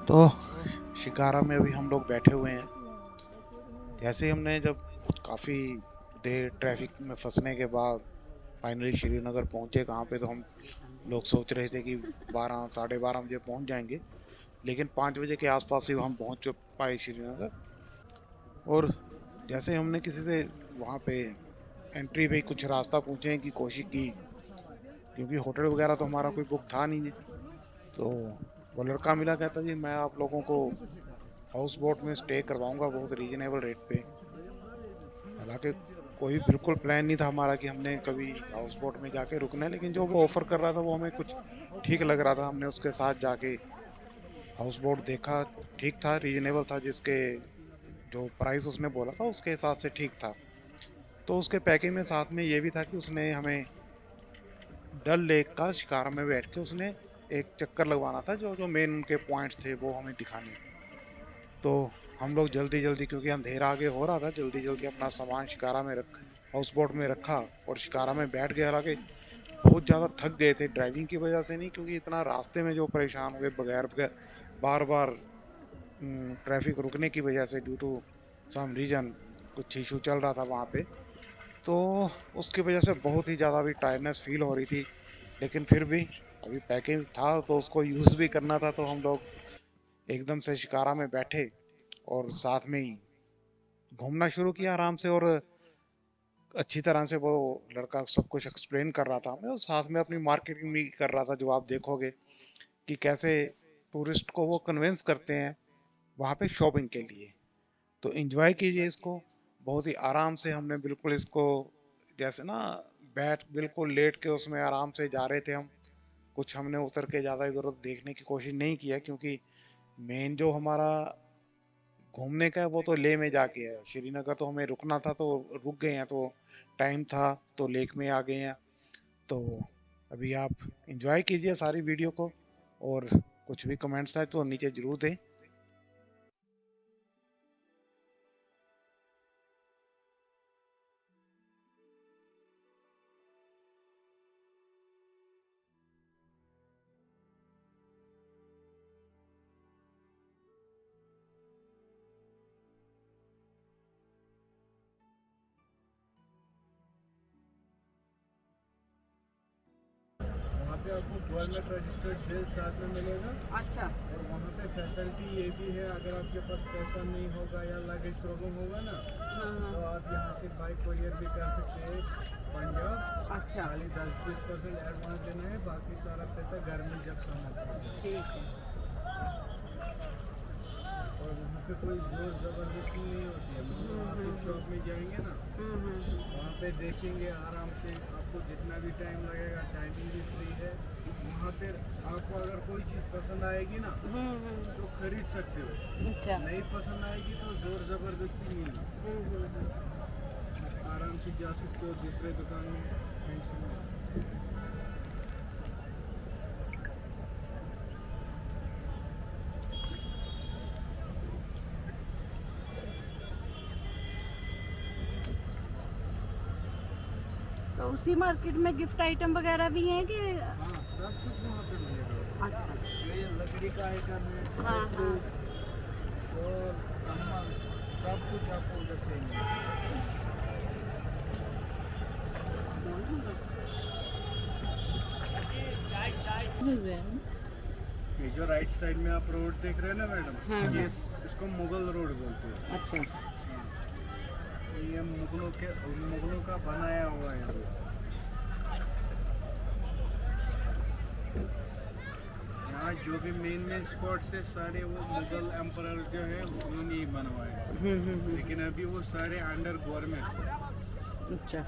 तो शिकारा में अभी हम लोग बैठे हुए हैं। जैसे ही हमने जब काफ़ी देर ट्रैफिक में फंसने के बाद फाइनली श्रीनगर पहुंचे, कहाँ पे तो हम लोग सोच रहे थे कि 12 साढ़े 12 बजे पहुंच जाएंगे, लेकिन 5 बजे के आसपास ही हम पहुंच पाए श्रीनगर। और जैसे हमने किसी से वहाँ पे एंट्री पे कुछ रास्ता पूछने की कोशिश की, क्योंकि होटल वगैरह तो हमारा कोई बुक था नहीं है। तो वो लड़का मिला, कहता जी मैं आप लोगों को हाउस बोट में स्टे करवाऊंगा बहुत रीजनेबल रेट पे। हालांकि कोई बिल्कुल प्लान नहीं था हमारा कि हमने कभी हाउस बोट में जाके रुकना है, लेकिन जो वो ऑफर कर रहा था वो हमें कुछ ठीक लग रहा था। हमने उसके साथ जाके हाउस बोट देखा, ठीक था, रीजनेबल था, जिसके जो प्राइस उसने बोला था उसके हिसाब से ठीक था। तो उसके पैकेज में साथ में ये भी था कि उसने हमें डल लेक का शिकारा में बैठ के उसने एक चक्कर लगवाना था, जो जो मेन उनके पॉइंट्स थे वो हमें दिखाने थे। तो हम लोग जल्दी जल्दी, क्योंकि अंधेरा आगे हो रहा था, जल्दी जल्दी अपना सामान शिकारा में रख हाउस बोट में रखा और शिकारा में बैठ गए। हालांकि बहुत ज़्यादा थक गए थे ड्राइविंग की वजह से, नहीं क्योंकि इतना रास्ते में जो परेशान हुए बगैर बगैर बार बार ट्रैफिक रुकने की वजह से, ड्यू टू सम रीजन कुछ इशू चल रहा था वहाँ पे। तो उसकी वजह से बहुत ही ज़्यादा भी टायर्डनेस फील हो रही थी। लेकिन फिर भी अभी पैकेज था तो उसको यूज़ भी करना था, तो हम लोग एकदम से शिकारा में बैठे और साथ में ही घूमना शुरू किया आराम से। और अच्छी तरह से वो लड़का सब कुछ एक्सप्लेन कर रहा था हमें, और साथ में अपनी मार्केटिंग भी कर रहा था, जो आप देखोगे कि कैसे टूरिस्ट को वो कन्विंस करते हैं वहाँ पे शॉपिंग के लिए। तो एंजॉय कीजिए इसको बहुत ही आराम से। हमने बिल्कुल इसको जैसे ना बैठ बिल्कुल लेट के उसमें आराम से जा रहे थे हम। कुछ हमने उतर के ज़्यादा इधर उधर देखने की कोशिश नहीं किया, क्योंकि मेन जो हमारा घूमने का है वो तो लेह में जाके है। श्रीनगर तो हमें रुकना था, तो रुक गए हैं, तो टाइम था तो लेक में आ गए हैं। तो अभी आप एंजॉय कीजिए सारी वीडियो को, और कुछ भी कमेंट्स आए तो नीचे जरूर दें। वहाँ पे आपको गवर्नमेंट रजिस्टर्ड बिल साथ में मिलेगा। अच्छा। और वहाँ पे फैसिलिटी ये भी है, अगर आपके पास पैसा नहीं होगा या लगेज प्रॉब्लम होगा ना, हाँ तो हाँ। आप यहाँ से बाइक कोरियर भी कर सकते हैं पंजाब। अच्छा। खाली 10-20% एडवांस देना है, बाकी सारा पैसा घर में जब सामान पहुँच ठीक है। और वहाँ पे कोई जोर ज़बरदस्ती नहीं होती है। मतलब आप जब शॉप में जाएंगे ना, वहाँ पे देखेंगे आराम से, आपको जितना भी टाइम लगेगा, टाइमिंग भी फ्री है। वहाँ पे आपको अगर कोई चीज़ पसंद आएगी ना तो खरीद सकते हो, अच्छा। नहीं पसंद आएगी तो जोर ज़बरदस्ती नहीं है। आराम से जा सकते हो दूसरे दुकान में, टेंशन नहीं। तो उसी मार्केट में गिफ्ट आइटम वगैरह भी हैं कि? हाँ, सब कुछ वहाँ पे मिलेगा। अच्छा। जो ये लकड़ी का आइटम है, हाँ हाँ। शॉल, कम्बल, सब कुछ आपको उधर से ही मिलेगा। ये जो राइट साइड में आप रोड देख रहे हैं ना मैडम, हाँ ये हाँ। इसको मुगल रोड बोलते हैं। अच्छा। ये मुगलों का बनाया हुआ है रोड। यहाँ जो भी मेन मेन स्पॉट्स है सारे वो मुगल एम्परर जो है उन्होंने ही बनवाए हैं। लेकिन अभी वो सारे अंडर गवर्नमेंट। अच्छा।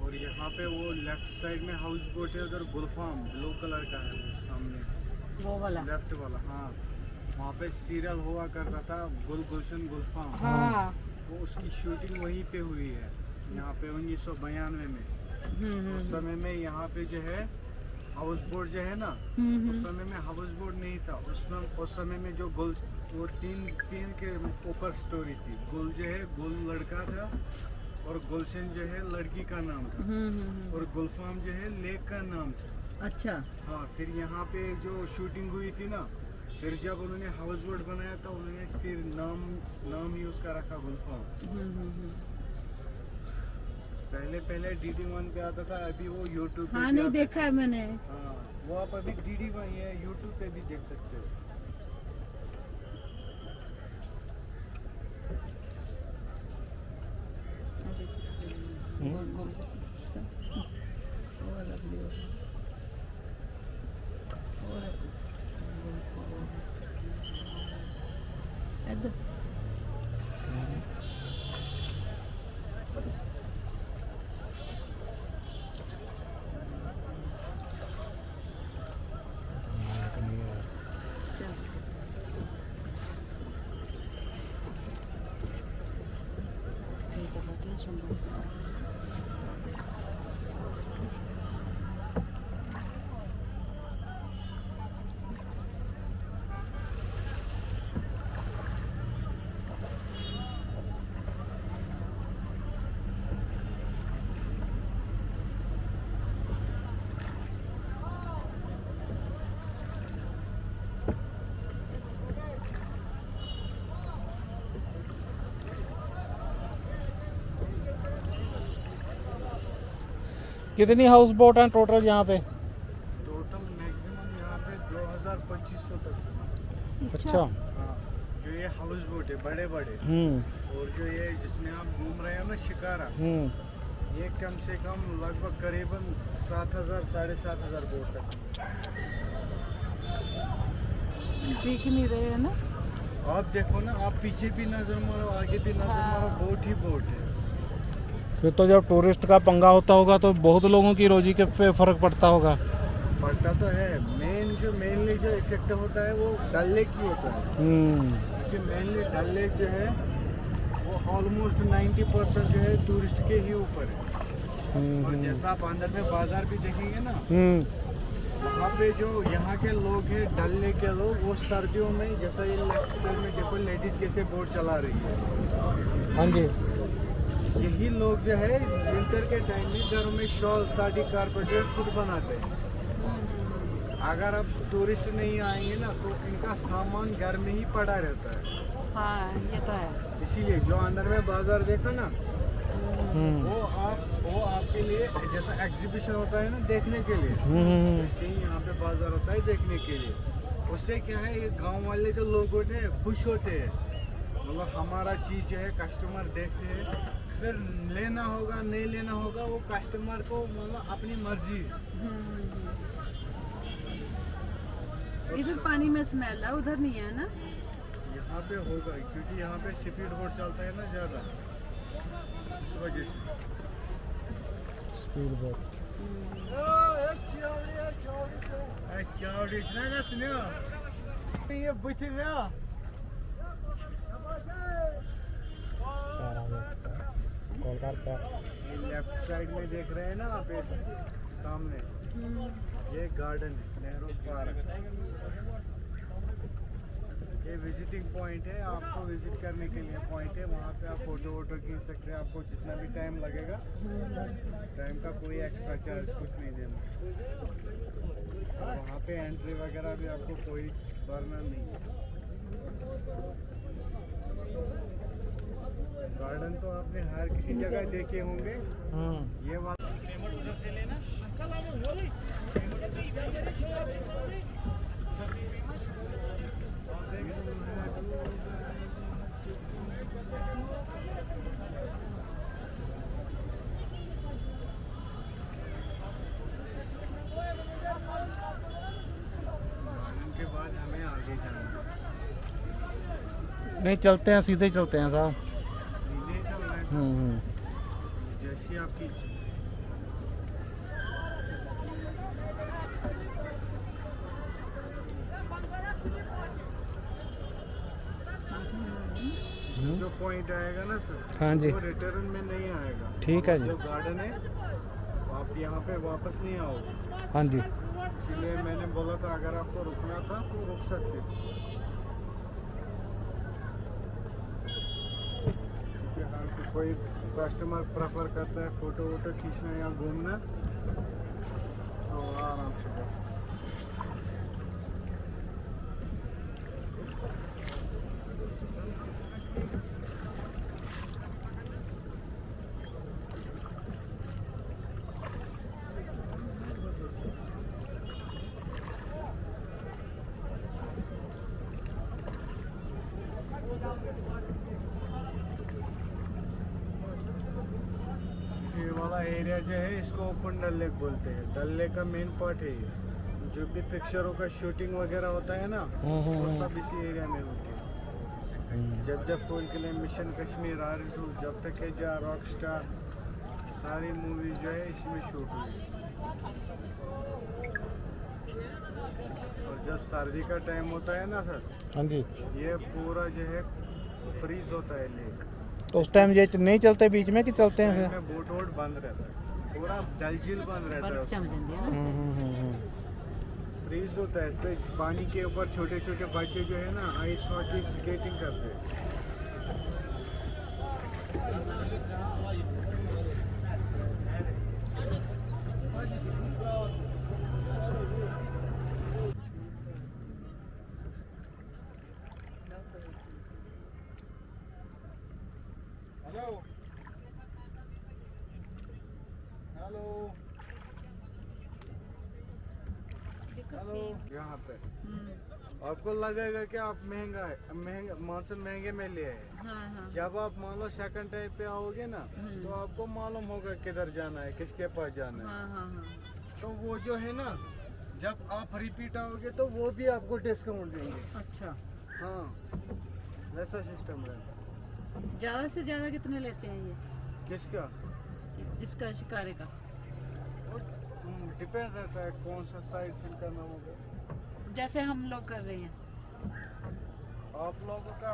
और यहाँ पे वो लेफ्ट साइड में हाउस बोट है, उधर गुलफाम ब्लू कलर का है वो सामने। वो वाला। लेफ्ट वाला, हाँ। वहाँ पे सीरियल हुआ करता था गुलशन गुलफाम। हाँ। वो उसकी शूटिंग वहीं पे हुई है, यहाँ पे 1992 में। उस समय में यहाँ पे जो है हाउस बोट जो है ना, उस समय में हाउस बोट नहीं था। उस समय में जो गुल, वो तीन के ऊपर स्टोरी थी। गुल जो है, गुल लड़का था, और गुलशन जो है लड़की का नाम था, और गुलफाम जो है लेक का नाम था। अच्छा। हाँ, फिर यहाँ पे जो शूटिंग हुई थी ना, फिर जब उन्होंने हाउस बोट बनाया था, उन्होंने सिर्फ नाम ही उसका रखा गुलफाम। पहले DD1 पे आता था, अभी वो यूट्यूब पे हाँ भी नहीं आता देखा है मैंने। है। हाँ, वो आप अभी DD1 ये यूट्यूब पे भी देख सकते हो। गोल गोल सा। वो वाला वीडियो। और इधर। कितनी हाउस बोट हैं टोटल यहाँ पे? टोटल मैक्सिमम यहाँ पे 2200 तक। अच्छा। हाँ, जो ये हाउस बोट है बड़े बड़े, और जो ये जिसमें आप घूम रहे हो ना शिकारा, ये कम से कम लगभग करीबन 7000 7500 बोट तक। दिख नहीं रहे है ना। आप देखो ना, आप पीछे भी नजर मारो, आगे भी नजर मारो, बोट ही बोट है। फिर तो जब टूरिस्ट का पंगा होता होगा तो बहुत लोगों की रोजी के पे फर्क पड़ता होगा। पड़ता तो है। मेनली जो इफेक्ट होता है वो डल लेक ही होता है, क्योंकि मेनली डल लेक जो है वो ऑलमोस्ट 90% जो है टूरिस्ट के ही ऊपर है। और जैसा आप अंदर में बाजार भी देखेंगे ना, वहाँ पे जो यहाँ के लोग हैं, डल लेक के लोग, वो सर्दियों में, जैसा ये लेफ्ट साइड में देखो लेडीज कैसे बोट चला रही है, हाँ जी, यही लोग जो है विंटर के टाइम में घर में शॉल साड़ी कारपेट खुद बनाते हैं। अगर अब टूरिस्ट नहीं आएंगे ना, तो इनका सामान घर में ही पड़ा रहता है। हाँ ये तो है। इसीलिए जो अंदर में बाजार देखा ना, वो आपके लिए जैसा एग्जीबिशन होता है ना देखने के लिए, वैसे ही यहाँ पे बाजार होता है देखने के लिए। उससे क्या है, ये गांव वाले जो लोग होते हैं खुश होते हैं, मतलब हमारा चीज़ जो है कस्टमर देखते हैं, फिर लेना होगा नहीं लेना होगा वो कस्टमर को मतलब अपनी मर्जी है। इधर पानी में स्मेल है, उधर नहीं है ना। यहाँ पे होगा क्योंकि यहाँ पे स्पीड बोट चलता है ना ज़्यादा, इस वजह से। Speed boat. ये बुद्धि में ये लेफ्ट साइड में देख रहे हैं ना आप, ये सामने ये गार्डन है, नेहरू पार्क। ये विजिटिंग पॉइंट है, आपको विजिट करने के लिए पॉइंट है। वहाँ पे आप फोटो वोटो खींच सकते हैं, आपको जितना भी टाइम लगेगा, टाइम का कोई एक्स्ट्रा चार्ज कुछ नहीं देना। वहाँ पे एंट्री वगैरह भी आपको कोई भरना नहीं है। गार्डन तो आपने हर किसी जगह देखे होंगे। ये वाला पेमेंट उधर से लेना। के बाद हमें आगे जाना है। नहीं चलते हैं, सीधे चलते हैं साहब। सीधे चलना है, जैसी आपकी पॉइंट आएगा ना सर, हाँ जी, वो रिटर्न में नहीं आएगा। ठीक है जी। जो गार्डन है आप यहाँ पे वापस नहीं आओगे। हाँ जी, इसलिए मैंने बोला था अगर आपको रुकना था तो रुक सकते थे। क्योंकि हर कोई कस्टमर प्रेफर करता है फोटो वोटो खींचना या घूमना, तो आराम से बस। ये वाला एरिया जो है इसको ओपन डल लेक बोलते हैं। डल लेक का मेन पार्ट है ये। जो भी पिक्चरों का शूटिंग वगैरह होता है ना, वो सब इसी एरिया में होती है। जब जब फूल के लिए मिशन कश्मीर, आरज़ू, जब तक है जा, रॉक स्टार, सारी मूवीज जो है इसमें शूट हुई है। और जब सर्दी का टाइम होता है ना सर, हाँ जी। ये पूरा जो है फ्रीज होता है लेक। तो उस टाइम ये नहीं चलते बीच में कि चलते हैं फिर? में बोट वोट बंद रहता है, पूरा डल झील बंद रहता है। फ्रीज होता है, इस पे पानी के ऊपर छोटे छोटे बच्चे जो है ना आइस हॉकी स्केटिंग करते हैं। हेलो हेलो हेलो, यहाँ पे आपको लगेगा कि आप महंगा मानसून महंगे में ले आए। जब आप मान लो सेकंड टाइम पे आओगे ना, तो आपको मालूम होगा किधर जाना है, किसके पास जाना है। तो वो जो है ना, जब आप रिपीट आओगे तो वो भी आपको डिस्काउंट देंगे। अच्छा, हाँ, वैसा सिस्टम रहता है। ज्यादा से ज्यादा कितने लेते हैं ये किसका? इसका शिकारे का? डिपेंड रहता है कौन सा साइड सीन करना होगा। जैसे हम लोग कर रहे हैं। आप लोगों का